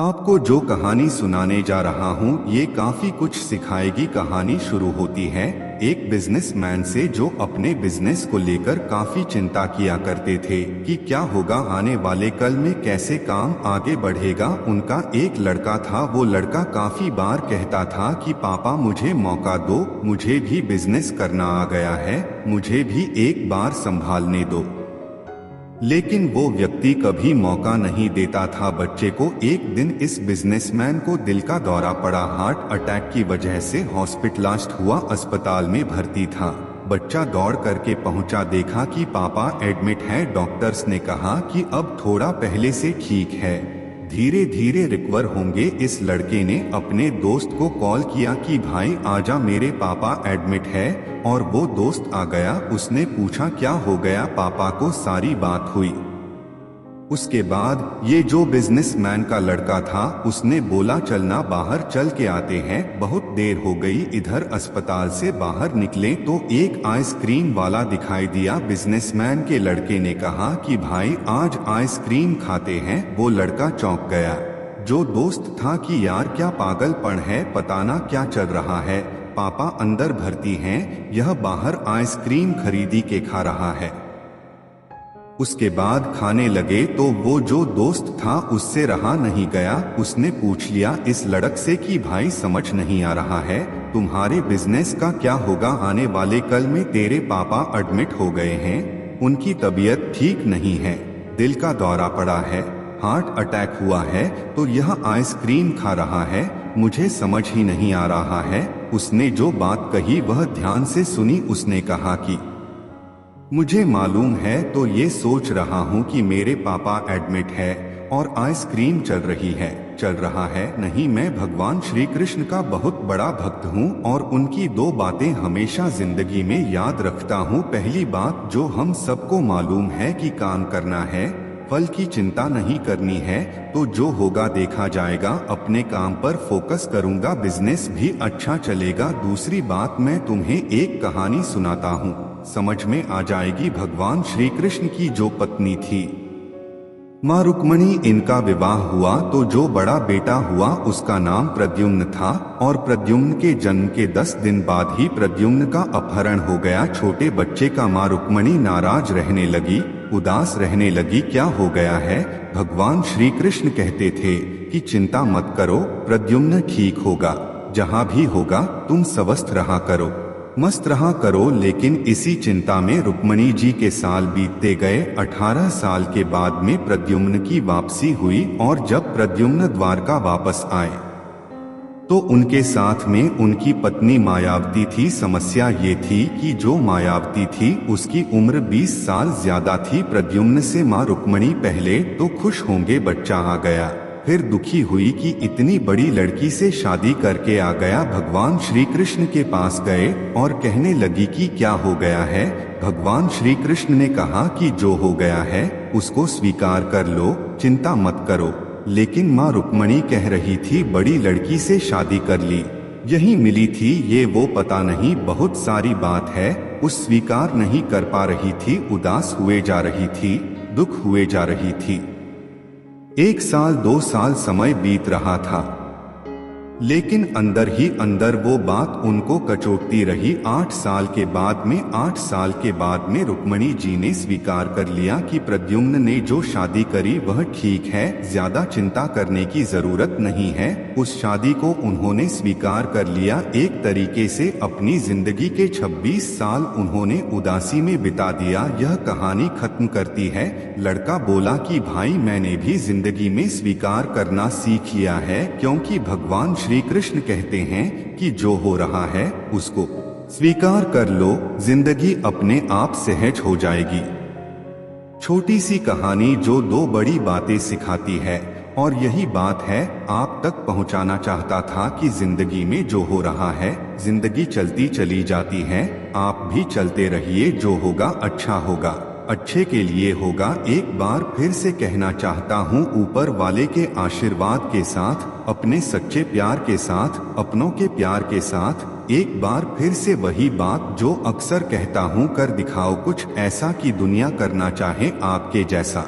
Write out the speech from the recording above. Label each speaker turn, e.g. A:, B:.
A: आपको जो कहानी सुनाने जा रहा हूँ ये काफी कुछ सिखाएगी। कहानी शुरू होती है एक बिजनेसमैन से जो अपने बिजनेस को लेकर काफी चिंता किया करते थे कि क्या होगा आने वाले कल में, कैसे काम आगे बढ़ेगा। उनका एक लड़का था। वो लड़का काफी बार कहता था कि पापा मुझे मौका दो, मुझे भी बिजनेस करना आ गया है, मुझे भी एक बार संभालने दो। लेकिन वो व्यक्ति कभी मौका नहीं देता था बच्चे को। एक दिन इस बिजनेसमैन को दिल का दौरा पड़ा। हार्ट अटैक की वजह से हॉस्पिटलाइज्ड हुआ, अस्पताल में भर्ती था। बच्चा दौड़ करके पहुंचा, देखा कि पापा एडमिट है। डॉक्टर्स ने कहा कि अब थोड़ा पहले से ठीक है, धीरे धीरे रिकवर होंगे। इस लड़के ने अपने दोस्त को कॉल किया कि भाई आजा, मेरे पापा एडमिट है। और वो दोस्त आ गया। उसने पूछा क्या हो गया, पापा को सारी बात हुई। उसके बाद ये जो बिजनेसमैन का लड़का था उसने बोला चलना बाहर चल के आते हैं। बहुत देर हो गई। इधर अस्पताल से बाहर निकले तो एक आइसक्रीम वाला दिखाई दिया। बिजनेसमैन के लड़के ने कहा कि भाई आज आइसक्रीम खाते हैं। वो लड़का चौंक गया। जो दोस्त था कि यार क्या पागलपन है, पता ना क्या चल रहा है, पापा अंदर भर्ती हैं, यह बाहर आइसक्रीम खरीदी के खा रहा है। उसके बाद खाने लगे तो वो जो दोस्त था उससे रहा नहीं गया। उसने पूछ लिया इस लड़क से कि भाई समझ नहीं आ रहा है, तुम्हारे बिजनेस का क्या होगा आने वाले कल में? तेरे पापा एडमिट हो गए हैं, उनकी तबीयत ठीक नहीं है, दिल का दौरा पड़ा है, हार्ट अटैक हुआ है, तो यह आइसक्रीम खा रहा है, मुझे समझ ही नहीं आ रहा है। उसने जो बात कही वह ध्यान से सुनी। उसने कहा कि मुझे मालूम है, तो ये सोच रहा हूँ कि मेरे पापा एडमिट है और आइसक्रीम चल रहा है। नहीं, मैं भगवान श्री कृष्ण का बहुत बड़ा भक्त हूँ और उनकी दो बातें हमेशा जिंदगी में याद रखता हूँ। पहली बात जो हम सबको मालूम है कि काम करना है, फल की चिंता नहीं करनी है, तो जो होगा देखा जाएगा। अपने काम पर फोकस करूंगा, बिजनेस भी अच्छा चलेगा। दूसरी बात, मैं तुम्हें एक कहानी सुनाता हूँ, समझ में आ जाएगी। भगवान श्री कृष्ण की जो पत्नी थी माँ रुक्मणी, इनका विवाह हुआ तो जो बड़ा बेटा हुआ उसका नाम प्रद्युम्न था। और प्रद्युम्न के जन्म के 10 दिन बाद ही प्रद्युम्न का अपहरण हो गया। छोटे बच्चे का माँ रुक्मणी नाराज रहने लगी, उदास रहने लगी। क्या हो गया है? भगवान श्री कृष्ण कहते थे कि चिंता मत करो, प्रद्युम्न ठीक होगा, जहाँ भी होगा तुम स्वस्थ रहा करो, मस्त रहा करो। लेकिन इसी चिंता में रुक्मणी जी के साल बीतते गए। 18 साल के बाद में प्रद्युम्न की वापसी हुई और जब प्रद्युम्न द्वारका वापस आए तो उनके साथ में उनकी पत्नी मायावती थी। समस्या ये थी कि जो मायावती थी उसकी उम्र 20 साल ज्यादा थी प्रद्युम्न से। माँ रुक्मणी पहले तो खुश होंगे बच्चा आ गया, फिर दुखी हुई कि इतनी बड़ी लड़की से शादी करके आ गया। भगवान श्री कृष्ण के पास गए और कहने लगी कि क्या हो गया है? भगवान श्री कृष्ण ने कहा कि जो हो गया है उसको स्वीकार कर लो, चिंता मत करो। लेकिन माँ रुक्मणी कह रही थी बड़ी लड़की से शादी कर ली, यही मिली थी, ये वो पता नहीं, बहुत सारी बात है। उस स्वीकार नहीं कर पा रही थी, उदास हुए जा रही थी, दुख हुए जा रही थी। 1 साल 2 साल समय बीत रहा था, लेकिन अंदर ही अंदर वो बात उनको कचोटती रही। 8 साल के बाद में रुक्मणी जी ने स्वीकार कर लिया कि प्रद्युम्न ने जो शादी करी वह ठीक है, ज्यादा चिंता करने की जरूरत नहीं है। उस शादी को उन्होंने स्वीकार कर लिया। एक तरीके से अपनी जिंदगी के 26 साल उन्होंने उदासी में बिता दिया। यह कहानी खत्म करती है। लड़का बोला कि भाई मैंने भी जिंदगी में स्वीकार करना सीख लिया है, क्योंकि भगवान श्री कृष्ण कहते हैं कि जो हो रहा है उसको स्वीकार कर लो, जिंदगी अपने आप सहज हो जाएगी। छोटी सी कहानी जो 2 बड़ी बातें सिखाती है, और यही बात है आप तक पहुंचाना चाहता था कि जिंदगी में जो हो रहा है, जिंदगी चलती चली जाती है, आप भी चलते रहिए, जो होगा अच्छा होगा, अच्छे के लिए होगा। एक बार फिर से कहना चाहता हूँ, ऊपर वाले के आशीर्वाद के साथ, अपने सच्चे प्यार के साथ, अपनों के प्यार के साथ, एक बार फिर से वही बात जो अक्सर कहता हूँ, कर दिखाओ कुछ ऐसा कि दुनिया करना चाहे आपके जैसा।